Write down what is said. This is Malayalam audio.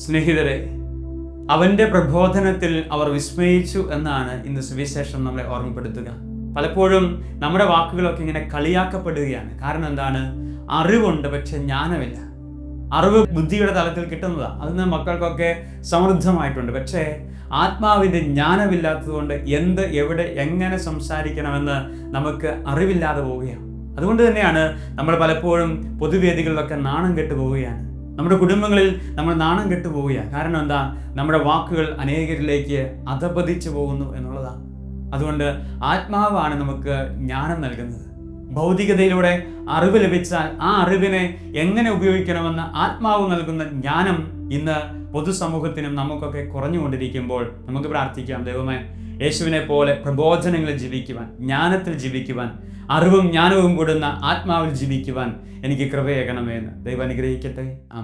സ്നേഹിതരെ, അവൻ്റെ പ്രബോധനത്തിൽ അവർ വിസ്മയിച്ചു എന്നാണ് ഇന്ന് സുവിശേഷം നമ്മളെ ഓർമ്മപ്പെടുത്തുക. പലപ്പോഴും നമ്മുടെ വാക്കുകളൊക്കെ ഇങ്ങനെ കളിയാക്കപ്പെടുകയാണ്. കാരണം എന്താണ്? അറിവുണ്ട്, പക്ഷെ ജ്ഞാനമില്ല. അറിവ് ബുദ്ധിയുടെ തലത്തിൽ കിട്ടുന്നതാണ്, അതിന് മക്കൾക്കൊക്കെ സമൃദ്ധമായിട്ടുണ്ട്. പക്ഷേ ആത്മാവിൻ്റെ ജ്ഞാനമില്ലാത്തതുകൊണ്ട് എന്ത്, എവിടെ, എങ്ങനെ സംസാരിക്കണമെന്ന് നമുക്ക് അറിവില്ലാതെ പോവുകയാണ്. അതുകൊണ്ട് തന്നെയാണ് നമ്മൾ പലപ്പോഴും പൊതുവേദികളിലൊക്കെ നാണം കെട്ടു പോവുകയാണ്. നമ്മുടെ കുടുംബങ്ങളിൽ നമ്മൾ നാണം കെട്ടു പോവുകയാണ്. കാരണം എന്താ? നമ്മുടെ വാക്കുകൾ അനേകരിലേക്ക് അധപതിച്ചു പോകുന്നു എന്നുള്ളതാണ്. അതുകൊണ്ട് ആത്മാവാണ് നമുക്ക് ജ്ഞാനം നൽകുന്നത്. ഭൗതികതയിലൂടെ അറിവ് ലഭിച്ചാൽ ആ അറിവിനെ എങ്ങനെ ഉപയോഗിക്കണമെന്ന് ആത്മാവ് നൽകുന്ന ജ്ഞാനം ഇന്ന് പൊതുസമൂഹത്തിനും നമുക്കൊക്കെ കുറഞ്ഞുകൊണ്ടിരിക്കുമ്പോൾ നമുക്ക് പ്രാർത്ഥിക്കാം, ദൈവമേ, യേശുവിനെ പോലെ പ്രബോധനങ്ങളിൽ ജീവിക്കുവാൻ, ജ്ഞാനത്തിൽ ജീവിക്കുവാൻ, അറിവും ജ്ഞാനവും കൂടുന്ന ആത്മാവിൽ ജീവിക്കുവാൻ എനിക്ക് കൃപയേകണമേ എന്ന് ദൈവം അനുഗ്രഹിക്കട്ടെ. ആമേൻ.